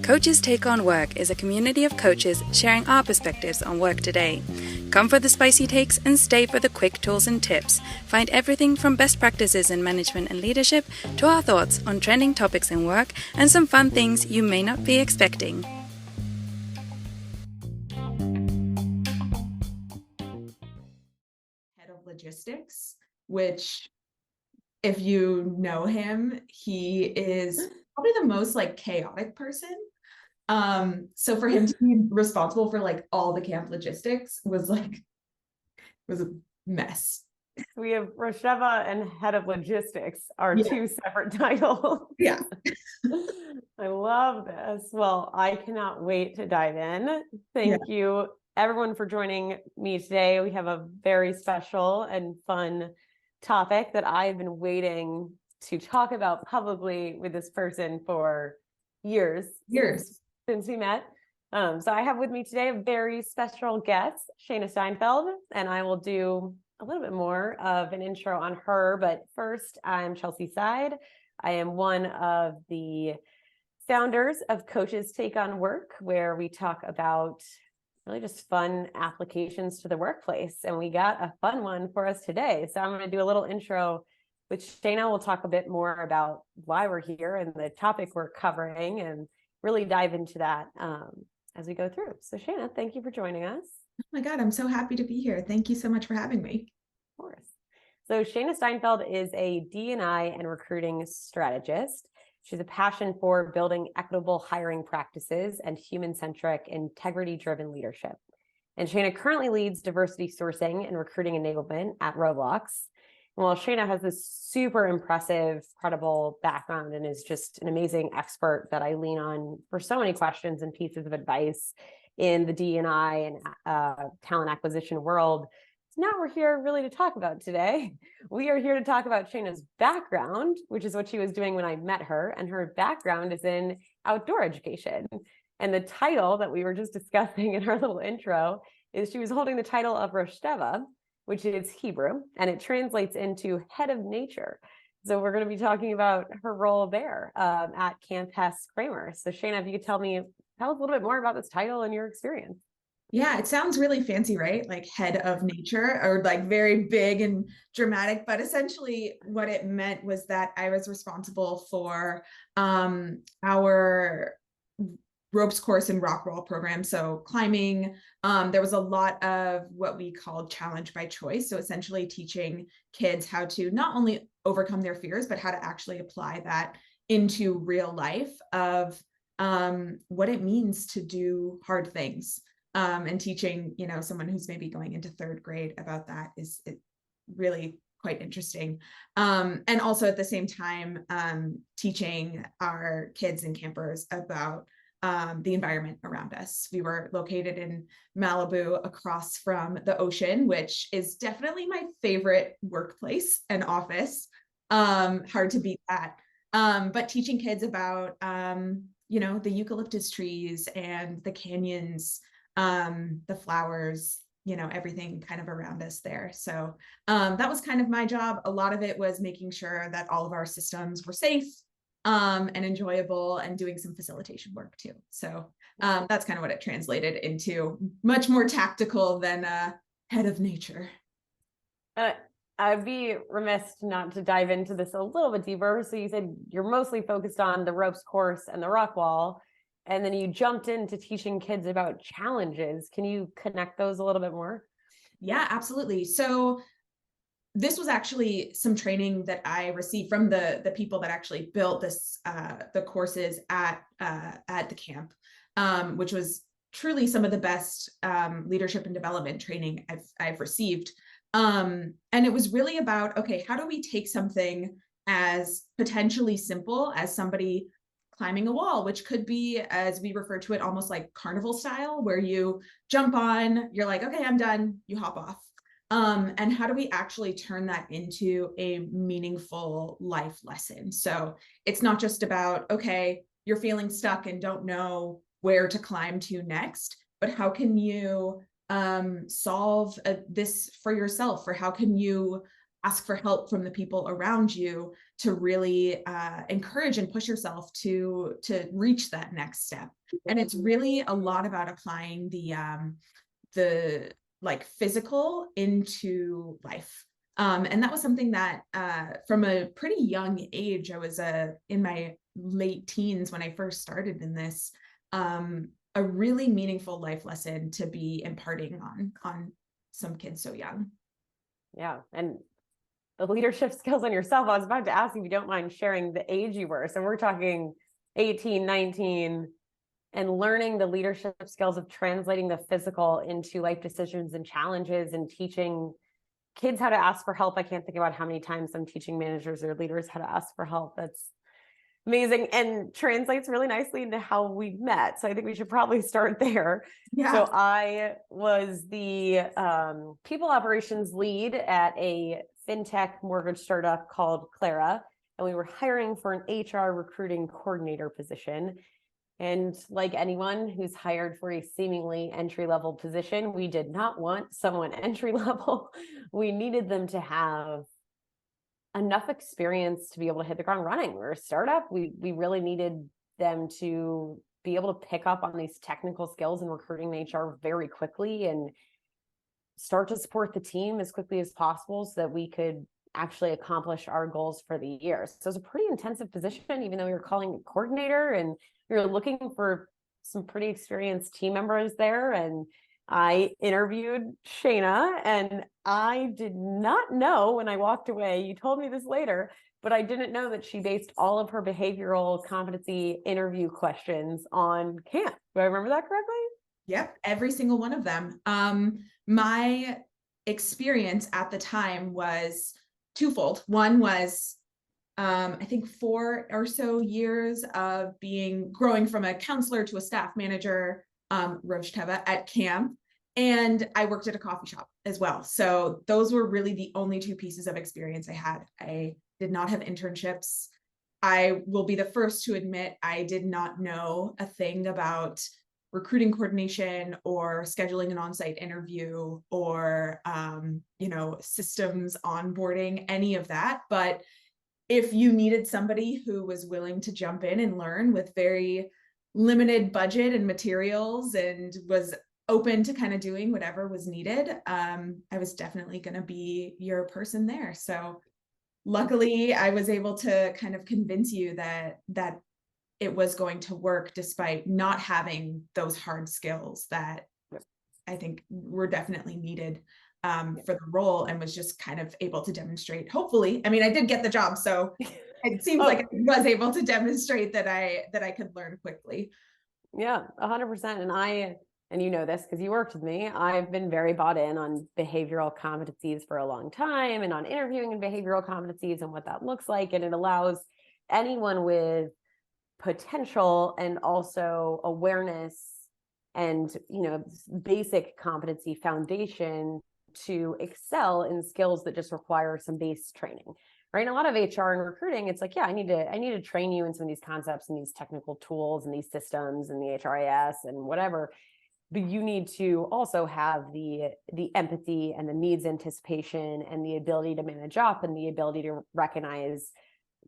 Coaches Take on Work is a community of coaches sharing our perspectives on work today. Come for the spicy takes and stay for the quick tools and tips. Find everything from best practices in management and leadership to our thoughts on trending topics in work and some fun things you may not be expecting. Head of logistics, which if you know him, he is probably the most chaotic person. So for him to be responsible for all the camp logistics was a mess. We have Rosh Teva and head of logistics are two separate titles. Yeah. I love this. Well, I cannot wait to dive in. Thank you everyone for joining me today. We have a very special and fun topic that I've been waiting to talk about publicly with this person for years since we met. So I have with me today a very special guest, Shayna Steinfeld, and I will do a little bit more of an intro on her. But first, I'm Chelsea Side. I am one of the founders of Coaches Take on Work, where we talk about really just fun applications to the workplace. And we got a fun one for us today. So I'm going to do a little intro with Shayna. We'll talk a bit more about why we're here and the topic we're covering and really dive into that as we go through. So Shayna, thank you for joining us. Oh my God, I'm so happy to be here. Thank you so much for having me. Of course. So Shayna Steinfeld is a DEI and recruiting strategist. She's a passion for building equitable hiring practices and human-centric, integrity-driven leadership. And Shayna currently leads diversity sourcing and recruiting enablement at Roblox. And while Shayna has this super impressive, credible background and is just an amazing expert that I lean on for so many questions and pieces of advice in the DEI and talent acquisition world, now we're here really to talk about today. We are here to talk about Shayna's background, which is what she was doing when I met her. And her background is in outdoor education. And the title that we were just discussing in our little intro is she was holding the title of Rosh Teva, which is Hebrew, and it translates into head of nature. So we're going to be talking about her role there at Camp Hess Kramer. So Shayna, if you could tell us a little bit more about this title and your experience. Yeah, it sounds really fancy, right? Like head of nature, or very big and dramatic. But essentially what it meant was that I was responsible for our ropes course and rock wall program. So climbing, there was a lot of what we called challenge by choice. So essentially teaching kids how to not only overcome their fears, but how to actually apply that into real life of what it means to do hard things. And teaching, someone who's maybe going into third grade about that is really quite interesting. And also at the same time, teaching our kids and campers about the environment around us. We were located in Malibu across from the ocean, which is definitely my favorite workplace and office. Hard to beat that. But teaching kids about, the eucalyptus trees and the canyons, the flowers, everything kind of around us there. So that was kind of my job. A lot of it was making sure that all of our systems were safe and enjoyable, and doing some facilitation work too. So that's kind of what it translated into, much more tactical than head of nature. I'd be remiss not to dive into this a little bit deeper. So you said you're mostly focused on the ropes course and the rock wall, and then you jumped into teaching kids about challenges. Can you connect those a little bit more? Yeah, absolutely. So this was actually some training that I received from the people that actually built this, the courses at the camp, which was truly some of the best leadership and development training I've received. And it was really about, okay, how do we take something as potentially simple as somebody climbing a wall, which could be, as we refer to it, almost like carnival style, where you jump on, you're like, okay, I'm done, you hop off. And how do we actually turn that into a meaningful life lesson? So it's not just about, okay, you're feeling stuck and don't know where to climb to next, but how can you solve this for yourself, or how can you ask for help from the people around you to really encourage and push yourself to reach that next step. And it's really a lot about applying the like physical into life. And that was something that from a pretty young age, I was in my late teens when I first started in this, a really meaningful life lesson to be imparting on some kids so young. Yeah. And the leadership skills on yourself, I was about to ask if you don't mind sharing the age you were. So we're talking 18, 19, and learning the leadership skills of translating the physical into life decisions and challenges, and teaching kids how to ask for help. I can't think about how many times I'm teaching managers or leaders how to ask for help. That's amazing, and translates really nicely into how we met. So I think we should probably start there. Yeah. So I was the people operations lead at a fintech mortgage startup called Clara, and we were hiring for an HR recruiting coordinator position. And like anyone who's hired for a seemingly entry-level position, we did not want someone entry-level. We needed them to have enough experience to be able to hit the ground running. We're a startup. We really needed them to be able to pick up on these technical skills in recruiting and HR very quickly and start to support the team as quickly as possible so that we could actually accomplish our goals for the year. So it's a pretty intensive position, even though we were calling it coordinator, and we were looking for some pretty experienced team members there. And I interviewed Shayna, and I did not know when I walked away, you told me this later, but I didn't know that she based all of her behavioral competency interview questions on camp. Do I remember that correctly? Yep, every single one of them. My experience at the time was twofold. One was I think 4 or so years of growing from a counselor to a staff manager, Rosh Teva at camp. And I worked at a coffee shop as well. So those were really the only 2 pieces of experience I had. I did not have internships. I will be the first to admit I did not know a thing about recruiting coordination or scheduling an on-site interview or, systems onboarding, any of that. But if you needed somebody who was willing to jump in and learn with very limited budget and materials and was open to kind of doing whatever was needed, I was definitely going to be your person there. So luckily I was able to kind of convince you that it was going to work despite not having those hard skills that I think were definitely needed for the role, and was just kind of able to demonstrate, hopefully. I mean, I did get the job, so it seems like I was able to demonstrate that I could learn quickly. Yeah, 100%. And you know this because you worked with me, I've been very bought in on behavioral competencies for a long time, and on interviewing and behavioral competencies and what that looks like. And it allows anyone with potential and also awareness and, basic competency foundation to excel in skills that just require some base training, right? And a lot of HR and recruiting, it's like, yeah, I need to train you in some of these concepts and these technical tools and these systems and the HRIS and whatever. But you need to also have the empathy and the needs anticipation and the ability to manage up and the ability to recognize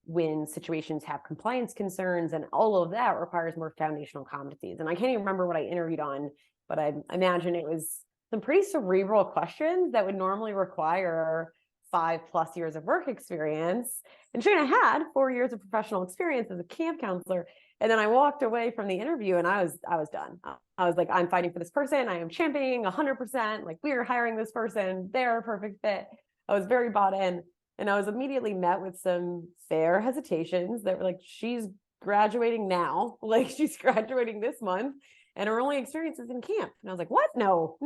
when situations have compliance concerns, and all of that requires more foundational competencies. And I can't even remember what I interviewed on, but I imagine it was some pretty cerebral questions that would normally require 5+ years of work experience. And Shayna had 4 years of professional experience as a camp counselor. And then I walked away from the interview and I was done. I was like, I'm fighting for this person. I am championing 100%. Like, we are hiring this person. They're a perfect fit. I was very bought in. And I was immediately met with some fair hesitations that were like, she's graduating now. Like, she's graduating this month, and her only experience is in camp. And I was like, what? No,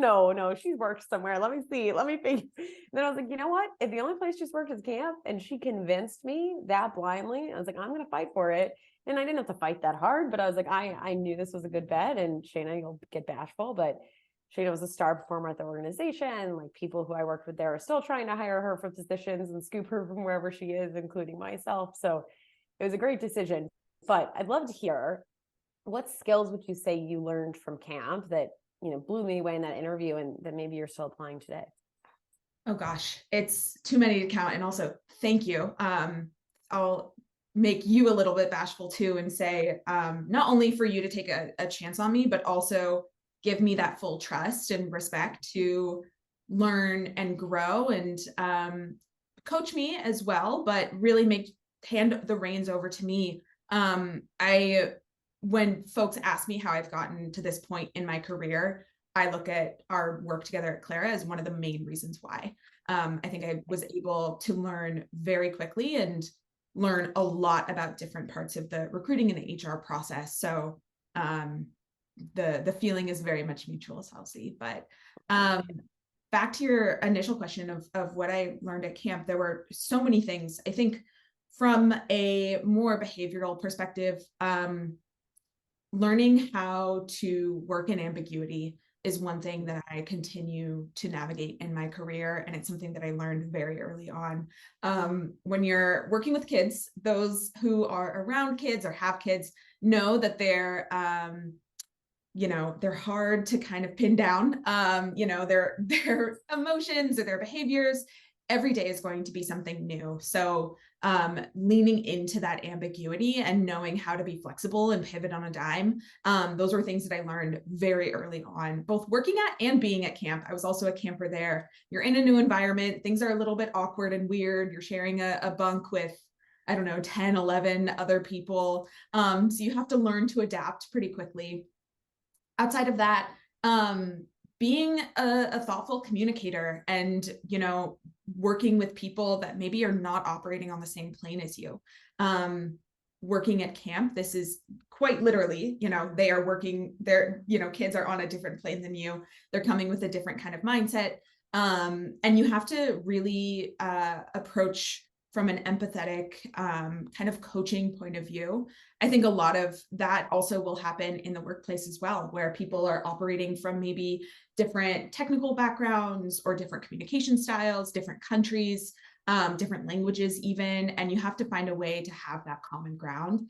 she's worked somewhere. Let me see. Let me think. And then I was like, you know what? If the only place she's worked is camp, and she convinced me that blindly, I was like, I'm going to fight for it. And I didn't have to fight that hard, but I was like, I knew this was a good bet. And Shayna, you'll get bashful, but Shayna was a star performer at the organization. Like, people who I worked with there are still trying to hire her for positions and scoop her from wherever she is, including myself. So it was a great decision. But I'd love to hear, what skills would you say you learned from camp that, blew me away in that interview and that maybe you're still applying today? Oh gosh, it's too many to count. And also, thank you. I'll make you a little bit bashful too and say, not only for you to take a chance on me, but also give me that full trust and respect to learn and grow and coach me as well, but really hand the reins over to me. When folks ask me how I've gotten to this point in my career, I look at our work together at Clara as one of the main reasons why. I think I was able to learn very quickly and learn a lot about different parts of the recruiting and the HR process. So the feeling is very much mutual, Chelsea. But back to your initial question of what I learned at camp, there were so many things. I think from a more behavioral perspective, learning how to work in ambiguity is one thing that I continue to navigate in my career. And it's something that I learned very early on. When you're working with kids, those who are around kids or have kids know that they're hard to kind of pin down, their emotions or their behaviors. Every day is going to be something new. So leaning into that ambiguity and knowing how to be flexible and pivot on a dime. Those were things that I learned very early on, both working at and being at camp. I was also a camper there. You're in a new environment. Things are a little bit awkward and weird. You're sharing a bunk with, I don't know, 10, 11 other people. So you have to learn to adapt pretty quickly. Outside of that, being a thoughtful communicator and, working with people that maybe are not operating on the same plane as you. Working at camp, this is quite literally, they are working, kids are on a different plane than you. They're coming with a different kind of mindset. And you have to really approach from an empathetic kind of coaching point of view. I think a lot of that also will happen in the workplace as well, where people are operating from maybe different technical backgrounds or different communication styles, different countries, different languages even, and you have to find a way to have that common ground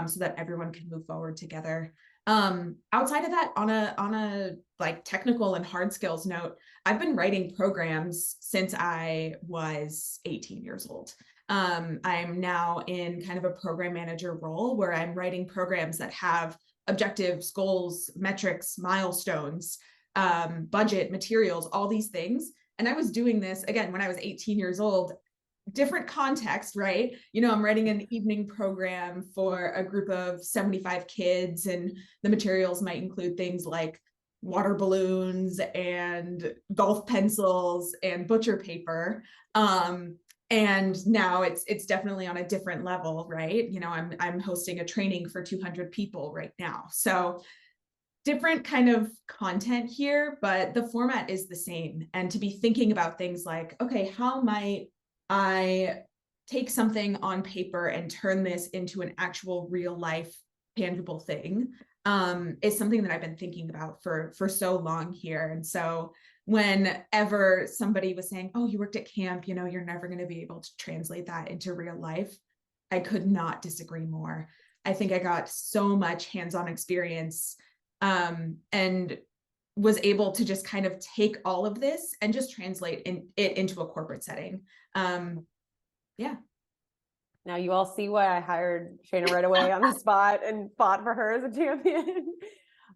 so that everyone can move forward together. Outside of that, on a like technical and hard skills note, I've been writing programs since I was 18 years old. I'm now in kind of a program manager role where I'm writing programs that have objectives, goals, metrics, milestones, budget, materials, all these things. And I was doing this again when I was 18 years old. Different context, right? I'm writing an evening program for a group of 75 kids, and the materials might include things like water balloons and golf pencils and butcher paper. And now it's definitely on a different level, right? I'm hosting a training for 200 people right now. So different kind of content here, but the format is the same. And to be thinking about things like, okay, how might I take something on paper and turn this into an actual real life tangible thing is something that I've been thinking about for so long here. And so whenever somebody was saying, oh, you worked at camp, you're never going to be able to translate that into real life, I could not disagree more. I think I got so much hands-on experience and was able to just kind of take all of this and just translate it into a corporate setting. Yeah. Now you all see why I hired Shayna right away on the spot and fought for her as a champion.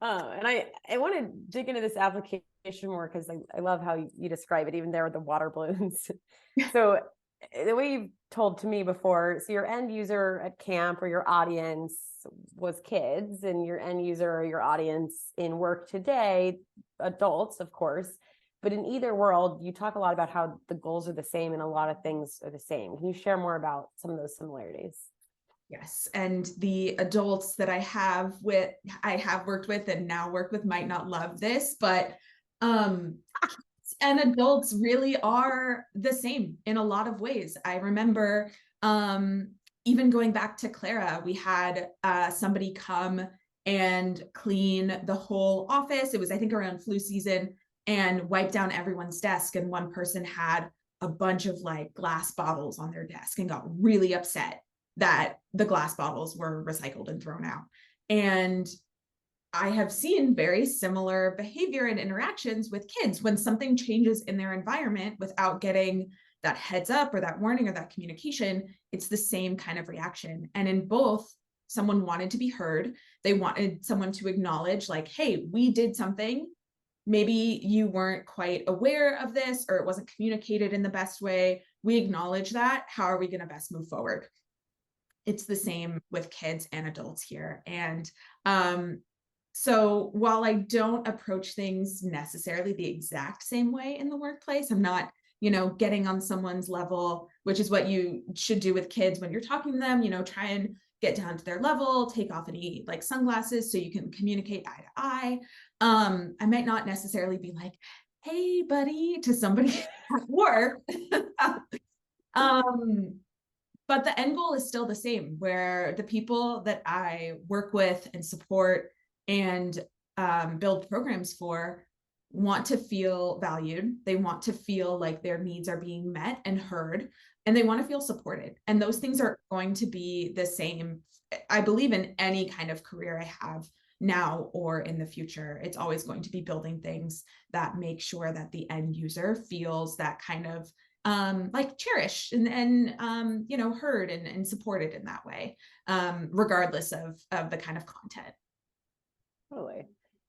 And I want to dig into this application more because I love how you describe it, even there with the water balloons. So the way you've told to me before, so your end user at camp or your audience was kids, and your end user or your audience in work today, adults, of course. But in either world, you talk a lot about how the goals are the same and a lot of things are the same. Can you share more about some of those similarities? Yes. And the adults that I have worked with and now work with might not love this, but and adults really are the same in a lot of ways. I remember even going back to Clara, we had somebody come and clean the whole office. It was, I think, around flu season, and wipe down everyone's desk. And one person had a bunch of like glass bottles on their desk and got really upset that the glass bottles were recycled and thrown out. And I have seen very similar behavior and interactions with kids when something changes in their environment without getting that heads up or that warning or that communication. It's the same kind of reaction. And in both, someone wanted to be heard. They wanted someone to acknowledge, like, hey, we did something. Maybe you weren't quite aware of this, or it wasn't communicated in the best way. We acknowledge that. How are we going to best move forward? It's the same with kids and adults here. And so while I don't approach things necessarily the exact same way in the workplace, I'm not, getting on someone's level, which is what you should do with kids when you're talking to them, try and get down to their level, take off any like sunglasses so you can communicate eye to eye. I might not necessarily be like, hey, buddy, to somebody at work. But the end goal is still the same, where the people that I work with and support and build programs for want to feel valued. They want to feel like their needs are being met and heard, and they want to feel supported. And those things are going to be the same, I believe, in any kind of career I have now or in the future. It's always going to be building things that make sure that the end user feels that kind of like cherished and heard and supported in that way, regardless of the kind of content. Totally.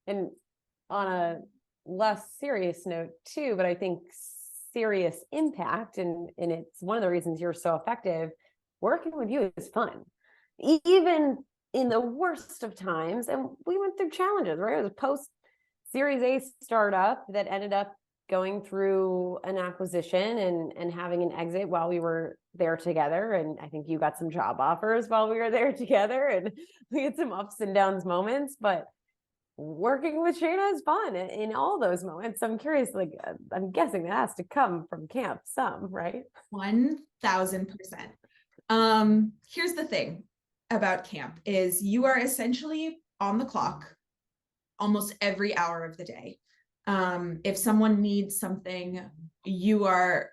And on a less serious note too, but I think serious impact, and it's one of the reasons you're so effective, working with you is fun. Even in the worst of times, and we went through challenges, right? It was a post Series A startup that ended up going through an acquisition and having an exit while we were there together. And I think you got some job offers while we were there together, and we had some ups and downs moments, but working with Shayna is fun in all those moments. I'm curious, like, I'm guessing that has to come from camp some, right? 1000%. Here's the thing about camp is you are essentially on the clock almost every hour of the day. If someone needs something, you are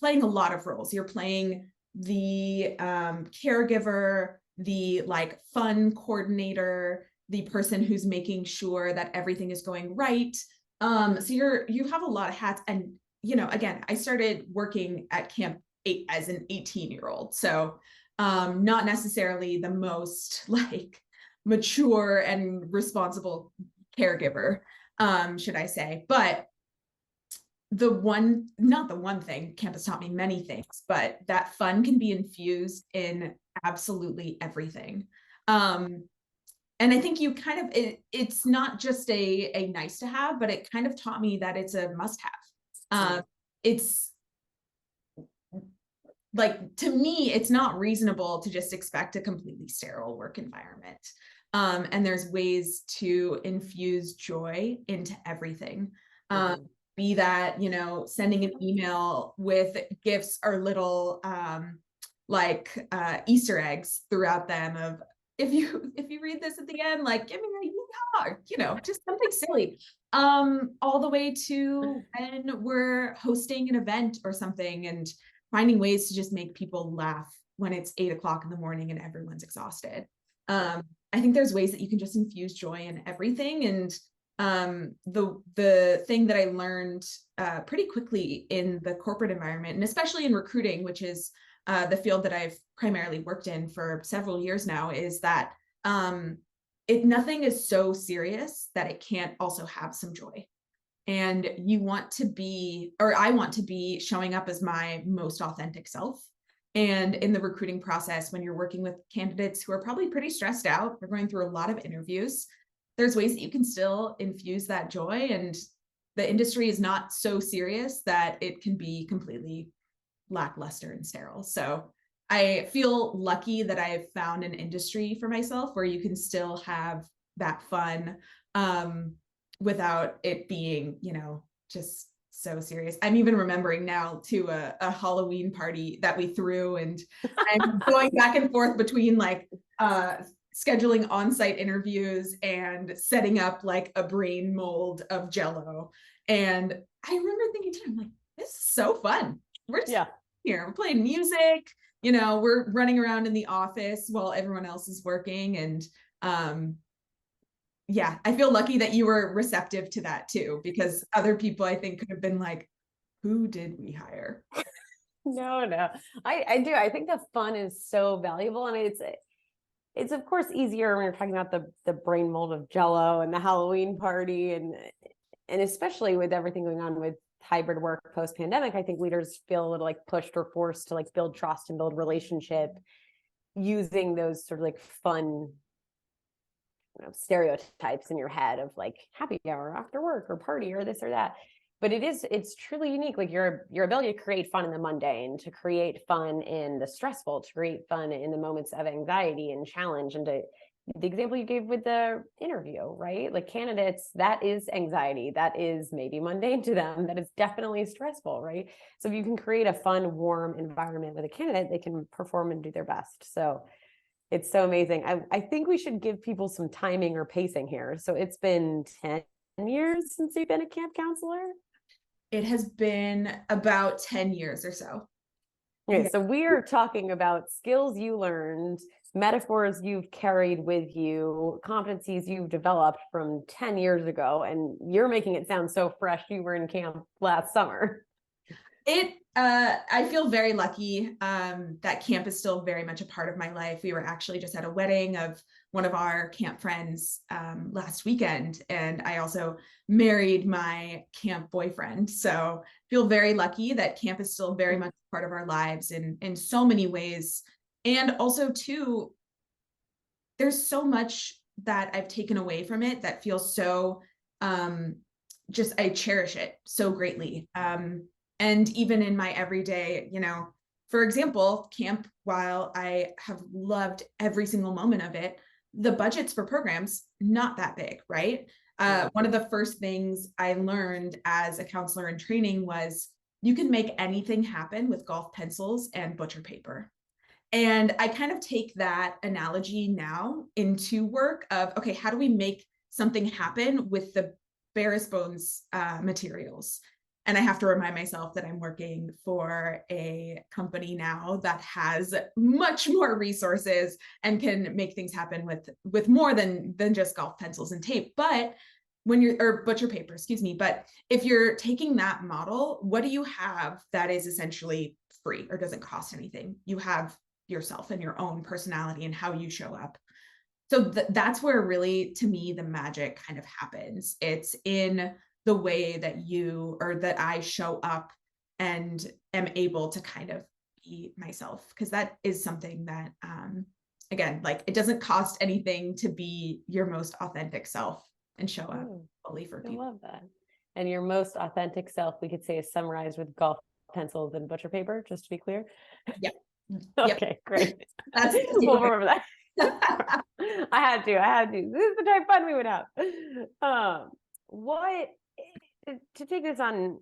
playing a lot of roles. You're playing the caregiver, the like fun coordinator, the person who's making sure that everything is going right. So you have a lot of hats. And, again, I started working at camp as an 18-year-old. So not necessarily the most like mature and responsible caregiver, should I say. But not the one thing, camp has taught me many things, but that fun can be infused in absolutely everything. And I think you kind of, it's not just a nice to have, but it kind of taught me that it's a must have. It's like, to me, it's not reasonable to just expect a completely sterile work environment. And there's ways to infuse joy into everything. Be that, sending an email with gifts or little Easter eggs throughout them of, if you read this at the end, like, give me a yeehaw, just something silly. All the way to when we're hosting an event or something and finding ways to just make people laugh when it's 8 o'clock in the morning and everyone's exhausted. I think there's ways that you can just infuse joy in everything. And the thing that I learned pretty quickly in the corporate environment, and especially in recruiting, which is the field that I've primarily worked in for several years now, is that nothing is so serious that it can't also have some joy. And I want to be showing up as my most authentic self. And in the recruiting process, when you're working with candidates who are probably pretty stressed out, they're going through a lot of interviews, there's ways that you can still infuse that joy. And the industry is not so serious that it can be completely lackluster and sterile. So I feel lucky that I've found an industry for myself where you can still have that fun without it being, just so serious. I'm even remembering now to a Halloween party that we threw, and I'm going back and forth between like scheduling on-site interviews and setting up like a brain mold of Jell-O. And I remember thinking, I'm like, this is so fun. We're here, we're playing music, we're running around in the office while everyone else is working. And yeah, I feel lucky that you were receptive to that too, because other people I think could have been like, who did we hire? No, I do. I think the fun is so valuable. And it's of course easier when you're talking about the brain mold of Jello and the Halloween party, and especially with everything going on with hybrid work post pandemic, I think leaders feel a little like pushed or forced to like build trust and build relationship using those sort of like fun, stereotypes in your head of like happy hour after work or party or this or that. But it's truly unique, like your ability to create fun in the mundane, to create fun in the stressful, to create fun in the moments of anxiety and challenge. And the example you gave with the interview, right? Like candidates, that is anxiety, that is maybe mundane to them, that is definitely stressful, right? So if you can create a fun, warm environment with a candidate, they can perform and do their best. So it's so amazing. I think we should give people some timing or pacing here. So it's been 10 years since you've been a camp counselor? It has been about 10 years or so. Okay, Yeah. so we are talking about skills you learned, metaphors you've carried with you, competencies you've developed from 10 years ago, and you're making it sound so fresh. You were in camp last summer. I feel very lucky that camp is still very much a part of my life. We were actually just at a wedding of one of our camp friends last weekend, and I also married my camp boyfriend. So feel very lucky that camp is still very much part of our lives in so many ways. And also too, there's so much that I've taken away from it that feels so just I cherish it so greatly. And even in my everyday, for example, camp, while I have loved every single moment of it, the budgets for programs, not that big, right? One of the first things I learned as a counselor in training was you can make anything happen with golf pencils and butcher paper. And I kind of take that analogy now into work of, okay, how do we make something happen with the barest bones materials? And I have to remind myself that I'm working for a company now that has much more resources and can make things happen with more than just golf pencils and tape. But when you're, or butcher paper, excuse me. But if you're taking that model, what do you have that is essentially free or doesn't cost anything? You have yourself and your own personality and how you show up. So that's where really, to me, the magic kind of happens. It's in the way that you or that I show up and am able to kind of be myself, because that is something that again, like it doesn't cost anything to be your most authentic self and show up fully for people. I love that. And your most authentic self, we could say, is summarized with golf pencils and butcher paper, just to be clear. Yeah. Okay, yep. Great. That's we'll remember that. I had to. This is the type of fun we would have. What to take this on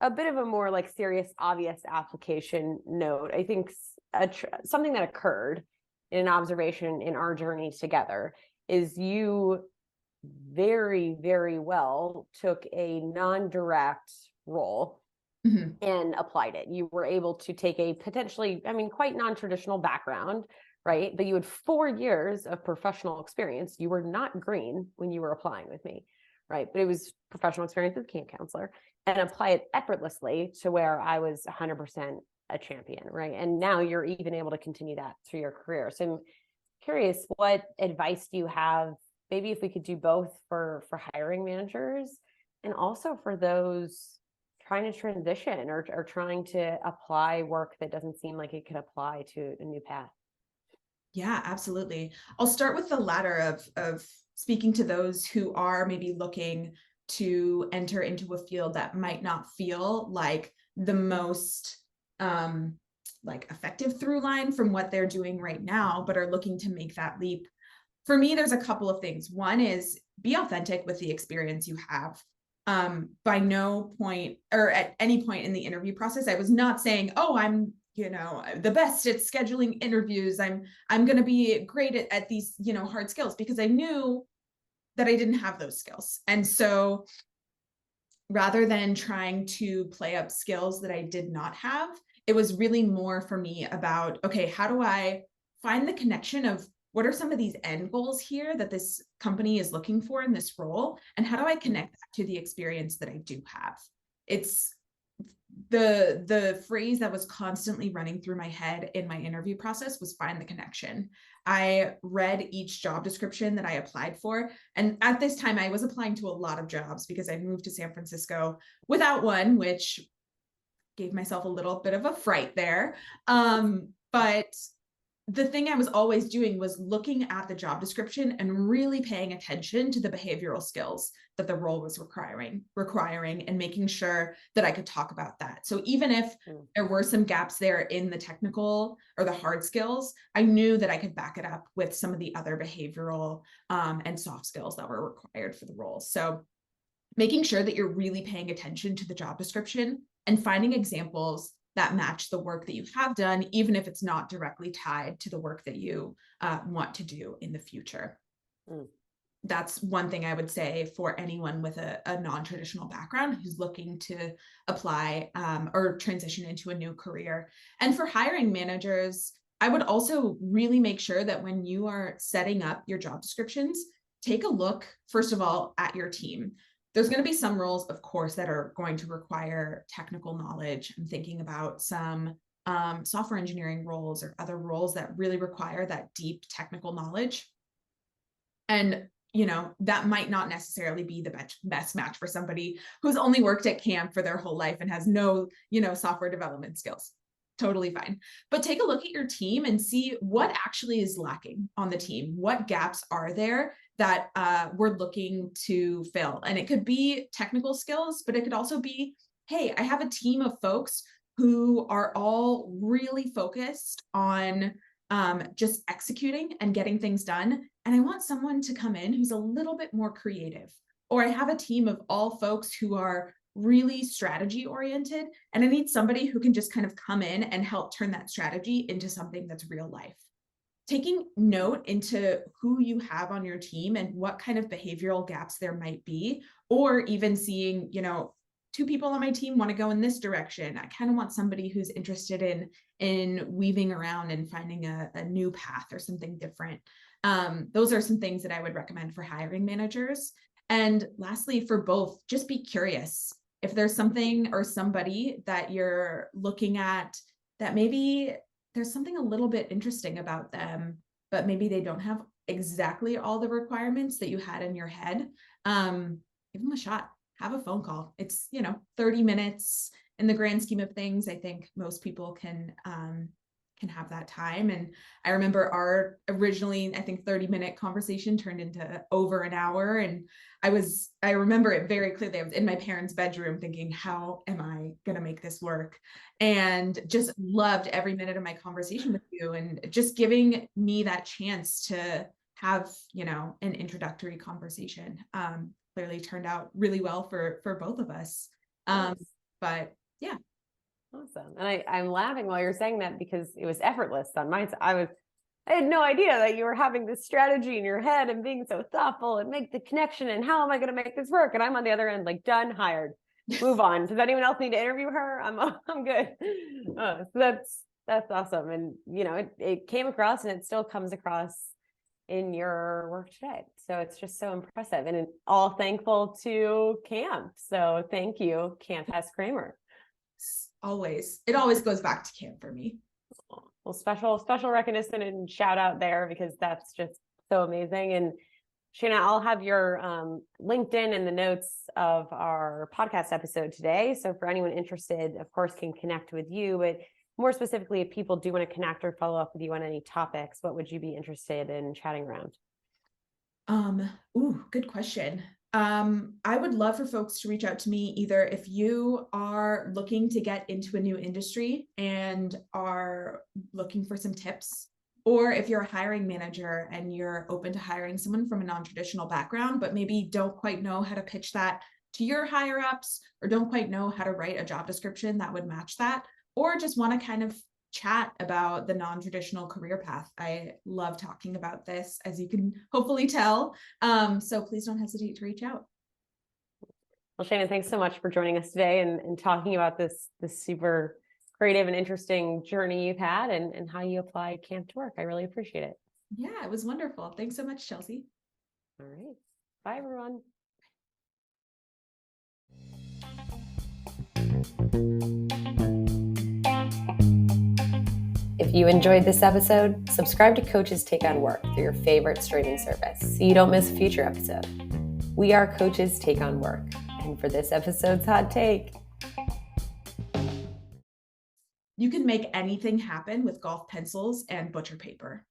a bit of a more like serious, obvious application note, I think something that occurred in an observation in our journey together is you very, very well took a non-direct role and applied it. You were able to take a potentially, quite non-traditional background, right? But you had 4 years of professional experience. You were not green when you were applying with me, right? But it was professional experience as a camp counselor, and apply it effortlessly to where I was 100% a champion, right? And now you're even able to continue that through your career. So I'm curious, what advice do you have? Maybe if we could do both for hiring managers and also for those trying to transition or trying to apply work that doesn't seem like it could apply to a new path. Yeah, absolutely. I'll start with the latter of speaking to those who are maybe looking to enter into a field that might not feel like the most like effective through line from what they're doing right now, but are looking to make that leap. For me, there's a couple of things. One is be authentic with the experience you have. By no point or at any point in the interview process, I was not saying, oh, I'm the best at scheduling interviews. I'm going to be great at these, hard skills, because I knew that I didn't have those skills. And so rather than trying to play up skills that I did not have, it was really more for me about, okay, how do I find the connection of what are some of these end goals here that this company is looking for in this role? And how do I connect that to the experience that I do have? It's the phrase that was constantly running through my head in my interview process was find the connection. I read each job description that I applied for. And at this time, I was applying to a lot of jobs because I moved to San Francisco without one, which gave myself a little bit of a fright there. But the thing I was always doing was looking at the job description and really paying attention to the behavioral skills that the role was requiring and making sure that I could talk about that. So even if there were some gaps there in the technical or the hard skills, I knew that I could back it up with some of the other behavioral and soft skills that were required for the role. So making sure that you're really paying attention to the job description and finding examples that match the work that you have done, even if it's not directly tied to the work that you want to do in the future. That's one thing I would say for anyone with a non-traditional background who's looking to apply or transition into a new career. And for hiring managers, I would also really make sure that when you are setting up your job descriptions, take a look, first of all, at your team. There's going to be some roles, of course, that are going to require technical knowledge. I'm thinking about some software engineering roles or other roles that really require that deep technical knowledge. And, that might not necessarily be the best match for somebody who's only worked at Camp for their whole life and has no, software development skills. Totally fine. But take a look at your team and see what actually is lacking on the team. What gaps are there that we're looking to fill? And it could be technical skills, but it could also be, hey, I have a team of folks who are all really focused on just executing and getting things done. And I want someone to come in who's a little bit more creative. Or I have a team of all folks who are really strategy oriented, and I need somebody who can just kind of come in and help turn that strategy into something that's real life. Taking note into who you have on your team and what kind of behavioral gaps there might be, or even seeing, two people on my team want to go in this direction. I kind of want somebody who's interested in weaving around and finding a new path or something different. Those are some things that I would recommend for hiring managers. And lastly, for both, just be curious. If there's something or somebody that you're looking at that maybe there's something a little bit interesting about them, but maybe they don't have exactly all the requirements that you had in your head, give them a shot. Have a phone call. It's, 30 minutes in the grand scheme of things. I think most people can have that time. And I remember our originally, I think 30-minute conversation turned into over an hour. And I remember it very clearly. I was in my parents' bedroom thinking, how am I going to make this work? And just loved every minute of my conversation with you and just giving me that chance to have, an introductory conversation. Clearly turned out really well for both of us. But yeah. Awesome. And I'm laughing while you're saying that because it was effortless on my side. I had no idea that you were having this strategy in your head and being so thoughtful and make the connection and how am I going to make this work? And I'm on the other end, like done, hired, move on. Does anyone else need to interview her? I'm good. So that's awesome. And it came across and it still comes across in your work today. So it's just so impressive and all thankful to Camp. So thank you, Camp Hess Kramer. It always goes back to Camp for me. Well, special recognition and shout out there because that's just so amazing. And Shayna, I'll have your LinkedIn in the notes of our podcast episode today. So for anyone interested, of course, can connect with you, but more specifically, if people do want to connect or follow up with you on any topics, what would you be interested in chatting around? Good question. I would love for folks to reach out to me either if you are looking to get into a new industry and are looking for some tips, or if you're a hiring manager and you're open to hiring someone from a non-traditional background, but maybe don't quite know how to pitch that to your higher ups or don't quite know how to write a job description that would match that, or just want to kind of chat about the non-traditional career path. I love talking about this, as you can hopefully tell. So please don't hesitate to reach out. Well, Shayna, thanks so much for joining us today and talking about this super creative and interesting journey you've had and how you apply Camp to work. I really appreciate it. Yeah, it was wonderful. Thanks so much, Chelsea. All right. Bye, everyone. If you enjoyed this episode, subscribe to Coaches Take on Work through your favorite streaming service so you don't miss a future episode. We are Coaches Take on Work, and for this episode's hot take, you can make anything happen with golf pencils and butcher paper.